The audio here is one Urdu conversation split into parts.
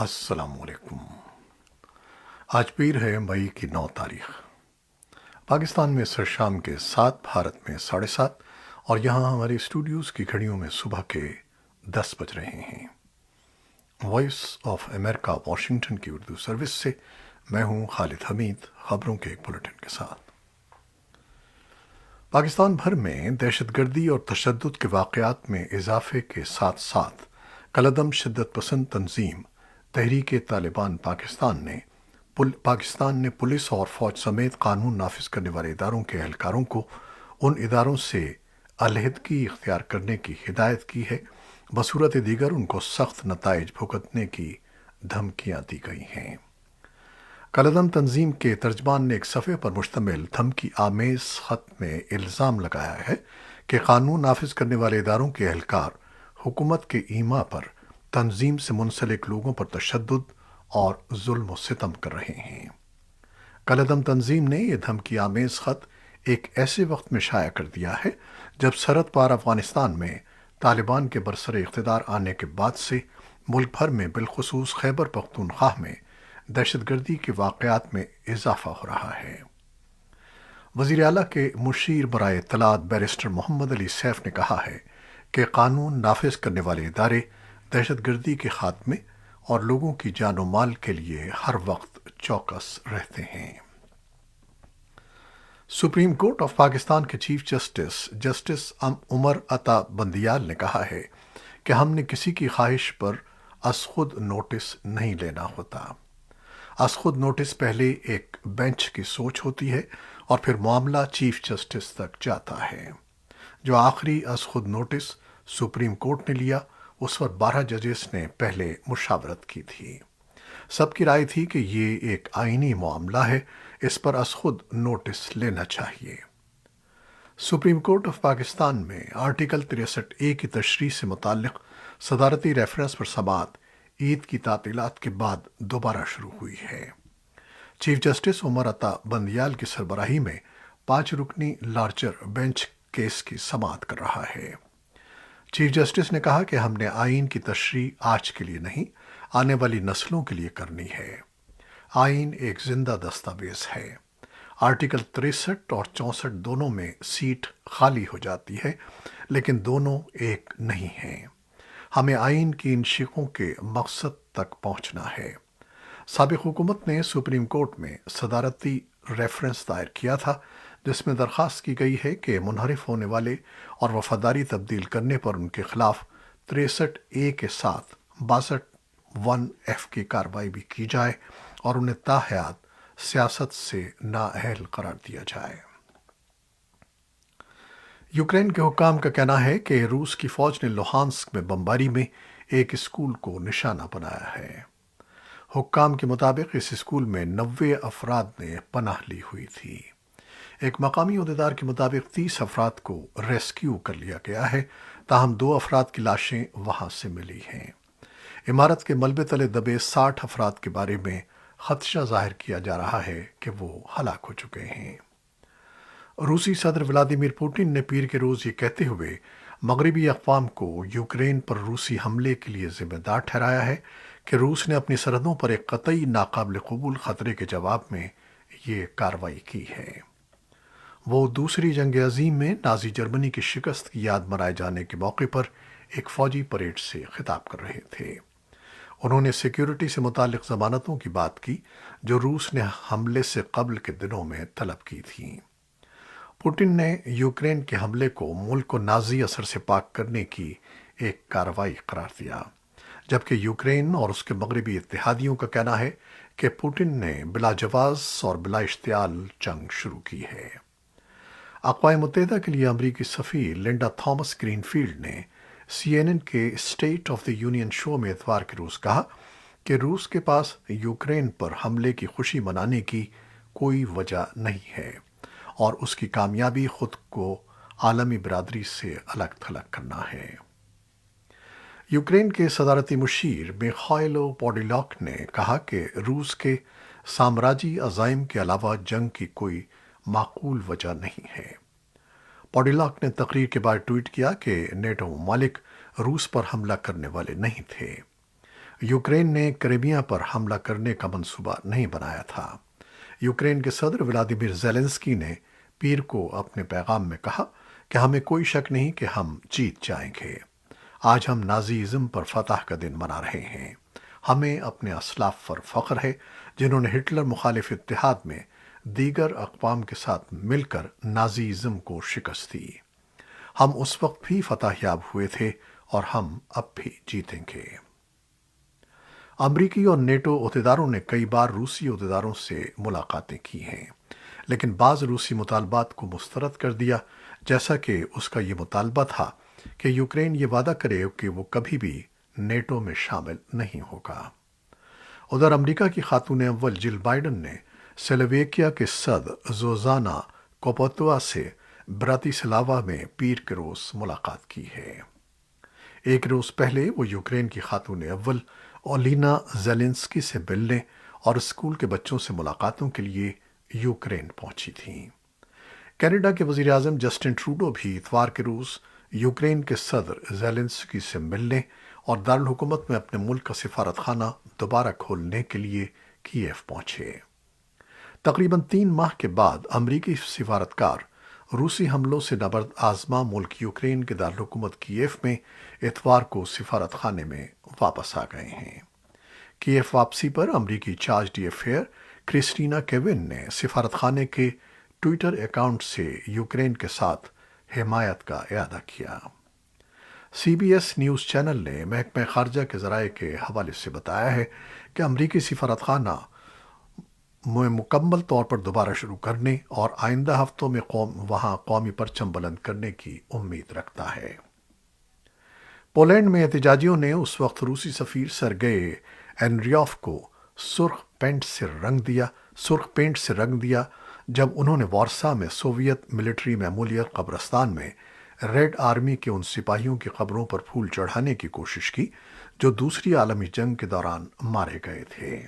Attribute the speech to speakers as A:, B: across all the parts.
A: السلام علیکم۔ آج پیر ہے مئی کی 9 تاریخ۔ پاکستان میں سر شام کے 7، بھارت میں 7:30، اور یہاں ہمارے اسٹوڈیوز کی گھڑیوں میں صبح کے 10 بج رہے ہیں۔ وائس آف امریکہ واشنگٹن کی اردو سروس سے میں ہوں خالد حمید، خبروں کے ایک بلٹن کے ساتھ۔ پاکستان بھر میں دہشت گردی اور تشدد کے واقعات میں اضافے کے ساتھ ساتھ کالعدم شدت پسند تنظیم تحریک طالبان پاکستان نے پولیس اور فوج سمیت قانون نافذ کرنے والے اداروں کے اہلکاروں کو ان اداروں سے علیحدگی اختیار کرنے کی ہدایت کی ہے، بصورت دیگر ان کو سخت نتائج بھگتنے کی دھمکیاں دی گئی ہیں۔ کالعدم تنظیم کے ترجمان نے ایک صفحے پر مشتمل دھمکی آمیز خط میں الزام لگایا ہے کہ قانون نافذ کرنے والے اداروں کے اہلکار حکومت کے ایما پر تنظیم سے منسلک لوگوں پر تشدد اور ظلم و ستم کر رہے ہیں۔ کالعدم تنظیم نے یہ دھمکی آمیز خط ایک ایسے وقت میں شائع کر دیا ہے جب سرحد پار افغانستان میں طالبان کے برسر اقتدار آنے کے بعد سے ملک بھر میں بالخصوص خیبر پختونخوا میں دہشت گردی کے واقعات میں اضافہ ہو رہا ہے۔ وزیر اعلیٰ کے مشیر برائے اطلاعات بیرسٹر محمد علی سیف نے کہا ہے کہ قانون نافذ کرنے والے ادارے دہشت گردی کے خاتمے اور لوگوں کی جان و مال کے لیے ہر وقت چوکس رہتے ہیں۔ سپریم کورٹ آف پاکستان کے چیف جسٹس عمر عطا بندیال نے کہا ہے کہ ہم نے کسی کی خواہش پر از خود نوٹس نہیں لینا ہوتا۔ از خود نوٹس پہلے ایک بینچ کی سوچ ہوتی ہے اور پھر معاملہ چیف جسٹس تک جاتا ہے۔ جو آخری از خود نوٹس سپریم کورٹ نے لیا اس پر 12 ججز نے پہلے مشاورت کی تھی۔ سب کی رائے تھی کہ یہ ایک آئینی معاملہ ہے، اس پر از خود نوٹس لینا چاہیے۔ سپریم کورٹ آف پاکستان میں آرٹیکل 63A کی تشریح سے متعلق صدارتی ریفرنس پر سماعت عید کی تعطیلات کے بعد دوبارہ شروع ہوئی ہے۔ چیف جسٹس عمر عطا بندیال کی سربراہی میں 5 رکنی لارجر بینچ کیس کی سماعت کر رہا ہے۔ چیف جسٹس نے کہا کہ ہم نے آئین کی تشریح آج کے لیے نہیں، آنے والی نسلوں کے لیے کرنی ہے۔ آئین ایک زندہ دستاویز ہے۔ آرٹیکل 63 اور 64 دونوں میں سیٹ خالی ہو جاتی ہے، لیکن دونوں ایک نہیں ہیں۔ ہمیں آئین کی ان شقوں کے مقصد تک پہنچنا ہے۔ سابق حکومت نے سپریم کورٹ میں صدارتی ریفرنس دائر کیا تھا جس میں درخواست کی گئی ہے کہ منحرف ہونے والے اور وفاداری تبدیل کرنے پر ان کے خلاف 63A کے ساتھ 62(1)(F) کی کارروائی بھی کی جائے اور انہیں تاحیات سیاست سے نااہل قرار دیا جائے۔ یوکرین کے حکام کا کہنا ہے کہ روس کی فوج نے لوہانسک میں بمباری میں ایک اسکول کو نشانہ بنایا ہے۔ حکام کے مطابق اس اسکول میں 90 افراد نے پناہ لی ہوئی تھی۔ ایک مقامی عہدیدار کے مطابق 30 افراد کو ریسکیو کر لیا گیا ہے، تاہم 2 افراد کی لاشیں وہاں سے ملی ہیں۔ عمارت کے ملبے تلے دبے 60 افراد کے بارے میں خدشہ ظاہر کیا جا رہا ہے کہ وہ ہلاک ہو چکے ہیں۔ روسی صدر ولادیمیر پوٹن نے پیر کے روز یہ کہتے ہوئے مغربی اقوام کو یوکرین پر روسی حملے کے لیے ذمہ دار ٹھہرایا ہے کہ روس نے اپنی سرحدوں پر ایک قطعی ناقابل قبول خطرے کے جواب میں یہ کارروائی کی ہے۔ وہ دوسری جنگ عظیم میں نازی جرمنی کی شکست کی یاد منائے جانے کے موقع پر ایک فوجی پریڈ سے خطاب کر رہے تھے۔ انہوں نے سیکیورٹی سے متعلق ضمانتوں کی بات کی جو روس نے حملے سے قبل کے دنوں میں طلب کی تھیں۔ پوٹن نے یوکرین کے حملے کو ملک کو نازی اثر سے پاک کرنے کی ایک کارروائی قرار دیا، جبکہ یوکرین اور اس کے مغربی اتحادیوں کا کہنا ہے کہ پوٹن نے بلا جواز اور بلا اشتعال جنگ شروع کی ہے۔ اقوام متحدہ کے لیے امریکی سفیر لنڈا تھامس گرین فیلڈ نے CNN کے اسٹیٹ آف دی یونین شو میں اتوار کے روز کہا کہ روس کے پاس یوکرین پر حملے کی خوشی منانے کی کوئی وجہ نہیں ہے اور اس کی کامیابی خود کو عالمی برادری سے الگ تھلگ کرنا ہے۔ یوکرین کے صدارتی مشیر میخائیلو پوڈولیاک نے کہا کہ روس کے سامراجی عزائم کے علاوہ جنگ کی کوئی معقول وجہ نہیں ہے۔ پوڈولیاک نے تقریر کے بعد ٹویٹ کیا کہ نیٹو ممالک روس پر حملہ کرنے والے نہیں تھے۔ یوکرین نے کریمیا پر حملہ کرنے کا منصوبہ نہیں بنایا تھا۔ یوکرین کے صدر ولادیمیر زیلنسکی نے پیر کو اپنے پیغام میں کہا کہ ہمیں کوئی شک نہیں کہ ہم جیت جائیں گے۔ آج ہم نازیزم پر فتح کا دن منا رہے ہیں۔ ہمیں اپنے اسلاف پر فخر ہے جنہوں نے ہٹلر مخالف اتحاد میں دیگر اقوام کے ساتھ مل کر نازیزم کو شکست دی۔ ہم اس وقت بھی فتح یاب ہوئے تھے اور ہم اب بھی جیتیں گے۔ امریکی اور نیٹو عہدیداروں نے کئی بار روسی عہدیداروں سے ملاقاتیں کی ہیں، لیکن بعض روسی مطالبات کو مسترد کر دیا، جیسا کہ اس کا یہ مطالبہ تھا کہ یوکرین یہ وعدہ کرے کہ وہ کبھی بھی نیٹو میں شامل نہیں ہوگا۔ ادھر امریکہ کی خاتون اول جل بائیڈن نے سلویکیا کے صدر زوزانا کوپوتوا سے براتیسلاوا میں پیر کے روز ملاقات کی ہے۔ ایک روز پہلے وہ یوکرین کی خاتون اول اولینا زیلنسکی سے ملنے اور اسکول کے بچوں سے ملاقاتوں کے لیے یوکرین پہنچی تھیں۔ کینیڈا کے وزیر اعظم جسٹن ٹروڈو بھی اتوار کے روز یوکرین کے صدر زیلنسکی سے ملنے اور دارالحکومت میں اپنے ملک کا سفارت خانہ دوبارہ کھولنے کے لیے کیف پہنچے۔ تقریباً 3 ماہ کے بعد امریکی سفارتکار روسی حملوں سے نبرد آزما ملک یوکرین کے دارالحکومت کیف میں اتوار کو سفارت خانے میں واپس آ گئے ہیں۔ کیف واپسی پر امریکی چارج ڈی افیئر کرسٹینا کیون نے سفارت خانے کے ٹویٹر اکاؤنٹ سے یوکرین کے ساتھ حمایت کا اعادہ کیا۔ C B S news channel نے محکمہ خارجہ کے ذرائع کے حوالے سے بتایا ہے کہ امریکی سفارت خانہ مکمل طور پر دوبارہ شروع کرنے اور آئندہ ہفتوں میں وہاں قومی پرچم بلند کرنے کی امید رکھتا ہے۔ پولینڈ میں احتجاجیوں نے اس وقت روسی سفیر سرگئی اینریوف کو سرخ پینٹ سے رنگ دیا جب انہوں نے وارسا میں سوویت ملٹری میموریل قبرستان میں ریڈ آرمی کے ان سپاہیوں کی قبروں پر پھول چڑھانے کی کوشش کی جو دوسری عالمی جنگ کے دوران مارے گئے تھے۔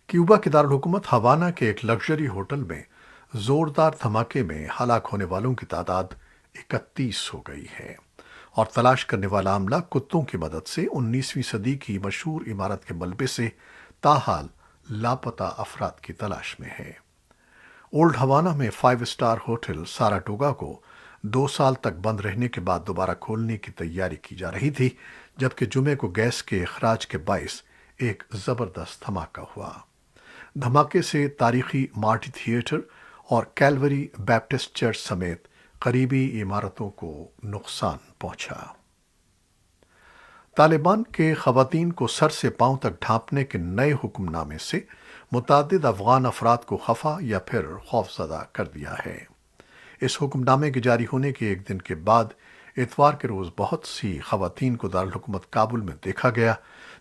A: کیوبا کے دارالحکومت ہوانا کے ایک لگژری ہوٹل میں زوردار دھماکے میں ہلاک ہونے والوں کی تعداد 31 ہو گئی ہے اور تلاش کرنے والا عملہ کتوں کی مدد سے 19ویں صدی کی مشہور عمارت کے ملبے سے تاحال لاپتہ افراد کی تلاش میں ہے۔ اولڈ ہوانا میں 5 اسٹار ہوٹل ساراٹوگا کو 2 سال تک بند رہنے کے بعد دوبارہ کھولنے کی تیاری کی جا رہی تھی، جبکہ جمعے کو گیس کے اخراج کے باعث ایک زبردست دھماکہ ہوا۔ دھماکے سے تاریخی مارٹی تھیٹر اور کیلوری بیپٹسٹ چرچ سمیت قریبی عمارتوں کو نقصان پہنچا۔ طالبان کے خواتین کو سر سے پاؤں تک ڈھانپنے کے نئے حکم نامے سے متعدد افغان افراد کو خفا یا پھر خوفزدہ کر دیا ہے۔ اس حکم نامے کے جاری ہونے کے ایک دن کے بعد اتوار کے روز بہت سی خواتین کو دارالحکومت کابل میں دیکھا گیا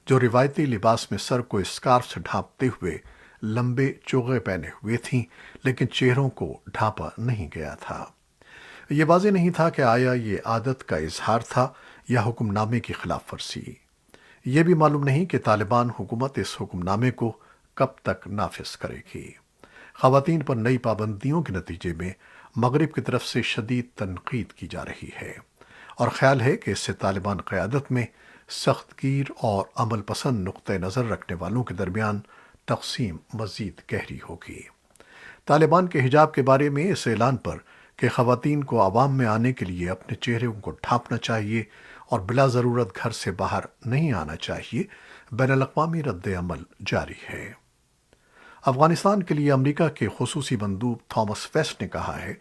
A: جو روایتی لباس میں سر کو اسکارف سے ڈھانپتے ہوئے لمبے چوغے پہنے ہوئے تھیں، لیکن چہروں کو ڈھانپا نہیں گیا تھا۔ یہ واضح نہیں تھا کہ آیا یہ عادت کا اظہار تھا یا حکم نامے کی خلاف ورزی۔ یہ بھی معلوم نہیں کہ طالبان حکومت اس حکم نامے کو کب تک نافذ کرے گی۔ خواتین پر نئی پابندیوں کے نتیجے میں مغرب کی طرف سے شدید تنقید کی جا رہی ہے اور خیال ہے کہ اس سے طالبان قیادت میں سخت گیر اور عمل پسند نقطہ نظر رکھنے والوں کے درمیان تقسیم مزید گہری ہوگی۔ طالبان کے حجاب کے بارے میں اس اعلان پر کہ خواتین کو عوام میں آنے کے لیے اپنے چہرے کو ڈھانپنا چاہیے اور بلا ضرورت گھر سے باہر نہیں آنا چاہیے، بین الاقوامی رد عمل جاری ہے۔ افغانستان کے لیے امریکہ کے خصوصی مندوب تھامس ویسٹ نے کہا ہے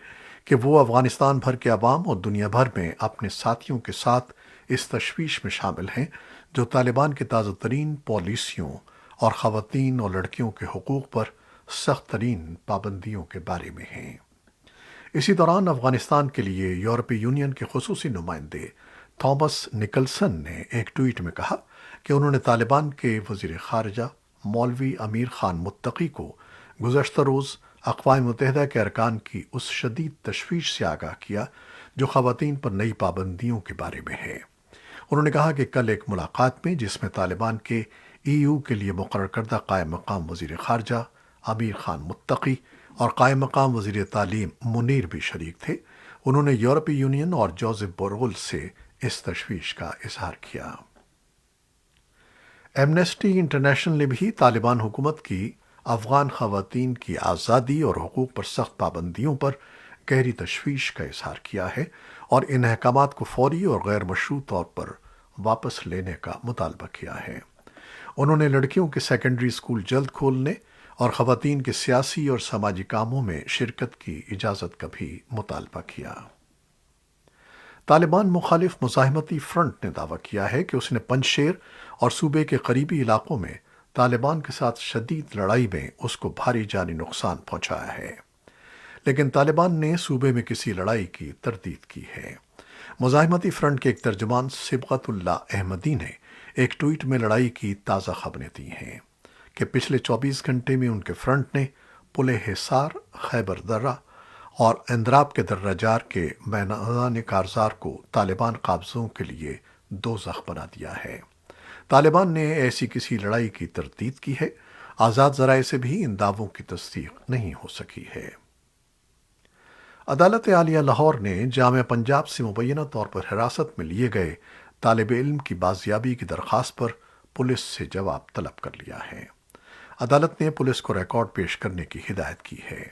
A: کہ وہ افغانستان بھر کے عوام اور دنیا بھر میں اپنے ساتھیوں کے ساتھ اس تشویش میں شامل ہیں جو طالبان کی تازہ ترین پالیسیوں اور خواتین اور لڑکیوں کے حقوق پر سخت ترین پابندیوں کے بارے میں ہیں۔ اسی دوران افغانستان کے لیے یورپی یونین کے خصوصی نمائندے تھامس نکلسن نے ایک ٹویٹ میں کہا کہ انہوں نے طالبان کے وزیر خارجہ مولوی امیر خان متقی کو گزشتہ روز اقوام متحدہ کے ارکان کی اس شدید تشویش سے آگاہ کیا جو خواتین پر نئی پابندیوں کے بارے میں ہے۔ انہوں نے کہا کہ کل ایک ملاقات میں جس میں طالبان کے ای یو کے لیے مقرر کردہ قائم مقام وزیر خارجہ امیر خان متقی اور قائم مقام وزیر تعلیم منیر بھی شریک تھے، انہوں نے یورپی یونین اور جوزف بورول سے اس تشویش کا اظہار کیا۔ ایمنسٹی انٹرنیشنل نے بھی طالبان حکومت کی افغان خواتین کی آزادی اور حقوق پر سخت پابندیوں پر گہری تشویش کا اظہار کیا ہے اور ان احکامات کو فوری اور غیر مشروط طور پر واپس لینے کا مطالبہ کیا ہے۔ انہوں نے لڑکیوں کے سیکنڈری اسکول جلد کھولنے اور خواتین کے سیاسی اور سماجی کاموں میں شرکت کی اجازت کا بھی مطالبہ کیا۔ طالبان مخالف مزاحمتی فرنٹ نے دعویٰ کیا ہے کہ اس نے پنجشیر اور صوبے کے قریبی علاقوں میں طالبان کے ساتھ شدید لڑائی میں اس کو بھاری جانی نقصان پہنچایا ہے، لیکن طالبان نے صوبے میں کسی لڑائی کی تردید کی ہے۔ مزاحمتی فرنٹ کے ایک ترجمان صبغت اللہ احمدی نے ایک ٹویٹ میں لڑائی کی تازہ خبریں دی ہیں کہ پچھلے 24 گھنٹے میں ان کے فرنٹ نے پل حصار، خیبر درہ اور اندراب کے درجار کے میدان کارزار کو طالبان قابضوں کے لیے دوزخ بنا دیا ہے۔ طالبان نے ایسی کسی لڑائی کی تردید کی ہے۔ آزاد ذرائع سے بھی ان دعووں کی تصدیق نہیں ہو سکی ہے۔ عدالت عالیہ لاہور نے جامعہ پنجاب سے مبینہ طور پر حراست میں لیے گئے طالب علم کی بازیابی کی درخواست پر پولیس سے جواب طلب کر لیا ہے۔ عدالت نے پولیس کو ریکارڈ پیش کرنے کی ہدایت کی ہے۔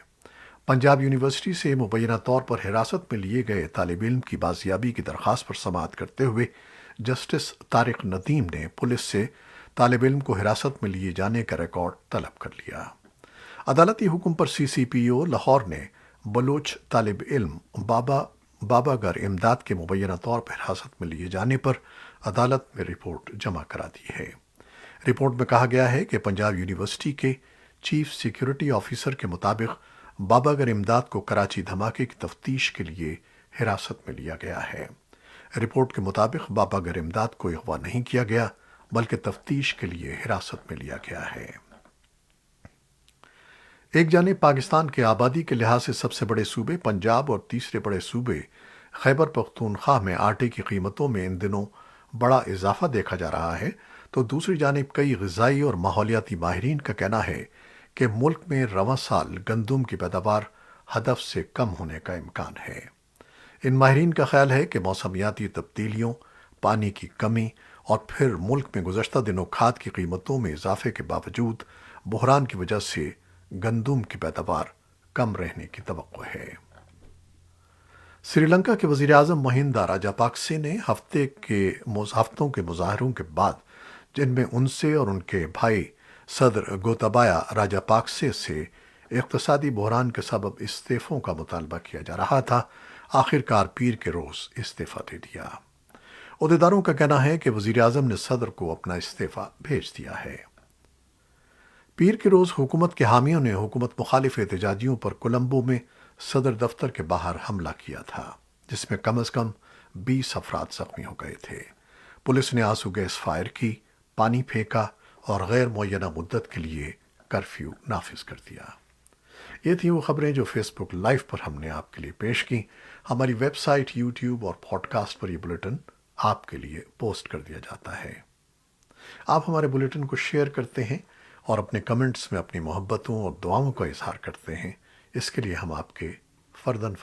A: پنجاب یونیورسٹی سے مبینہ طور پر حراست میں لیے گئے طالب علم کی بازیابی کی درخواست پر سماعت کرتے ہوئے جسٹس طارق ندیم نے پولیس سے طالب علم کو حراست میں لیے جانے کا ریکارڈ طلب کر لیا۔ عدالتی حکم پر سی سی پی او لاہور نے بلوچ طالب علم بابا گر امداد کے مبینہ طور پر حراست میں لیے جانے پر عدالت میں رپورٹ جمع کرا دی ہے۔ رپورٹ میں کہا گیا ہے کہ پنجاب یونیورسٹی کے چیف سیکیورٹی آفیسر کے مطابق بابا گر امداد کو کراچی دھماکے کی تفتیش کے لیے حراست میں لیا گیا ہے۔ رپورٹ کے مطابق بابا گر امداد کو اغوا نہیں کیا گیا بلکہ تفتیش کے لیے حراست میں لیا گیا ہے۔ ایک جانب پاکستان کے آبادی کے لحاظ سے سب سے بڑے صوبے پنجاب اور تیسرے بڑے صوبے خیبر پختونخوا میں آٹے کی قیمتوں میں ان دنوں بڑا اضافہ دیکھا جا رہا ہے، تو دوسری جانب کئی غذائی اور ماحولیاتی ماہرین کا کہنا ہے کہ ملک میں رواں سال گندم کی پیداوار ہدف سے کم ہونے کا امکان ہے۔ ان ماہرین کا خیال ہے کہ موسمیاتی تبدیلیوں، پانی کی کمی اور پھر ملک میں گزشتہ دنوں کھاد کی قیمتوں میں اضافے کے باوجود بحران کی وجہ سے گندم کی پیداوار کم رہنے کی توقع ہے۔ سری لنکا کے وزیر اعظم مہندا راجاپاکسے نے ہفتوں کے مظاہروں کے بعد، جن میں ان سے اور ان کے بھائی صدر گوتابایا راجاپاکسے سے اقتصادی بحران کے سبب استعفوں کا مطالبہ کیا جا رہا تھا، آخرکار پیر کے روز استعفیٰ دے دیا۔ عہدیداروں کا کہنا ہے کہ وزیر اعظم نے صدر کو اپنا استعفیٰ بھیج دیا ہے۔ پیر کے روز حکومت کے حامیوں نے حکومت مخالف احتجاجیوں پر کولمبو میں صدر دفتر کے باہر حملہ کیا تھا، جس میں کم از کم 20 افراد زخمی ہو گئے تھے۔ پولیس نے آنسو گیس فائر کی، پانی پھینکا اور غیر معینہ مدت کے لیے کرفیو نافذ کر دیا۔ یہ تھیں وہ خبریں جو فیس بک لائیو پر ہم نے آپ کے لیے پیش کی۔ ہماری ویب سائٹ، یوٹیوب اور پوڈ کاسٹ پر یہ بلیٹن آپ کے لیے پوسٹ کر دیا جاتا ہے۔ آپ ہمارے بلیٹن کو شیئر کرتے ہیں اور اپنے کمنٹس میں اپنی محبتوں اور دعاؤں کا اظہار کرتے ہیں۔ اس کے لیے ہم آپ کے فرداً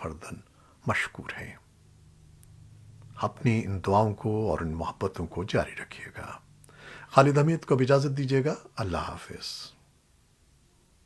A: مشکور ہیں۔ اپنی ان دعاؤں کو اور ان محبتوں کو جاری رکھیے گا۔ خالد حمید کو اب اجازت دیجیے گا۔ اللہ حافظ۔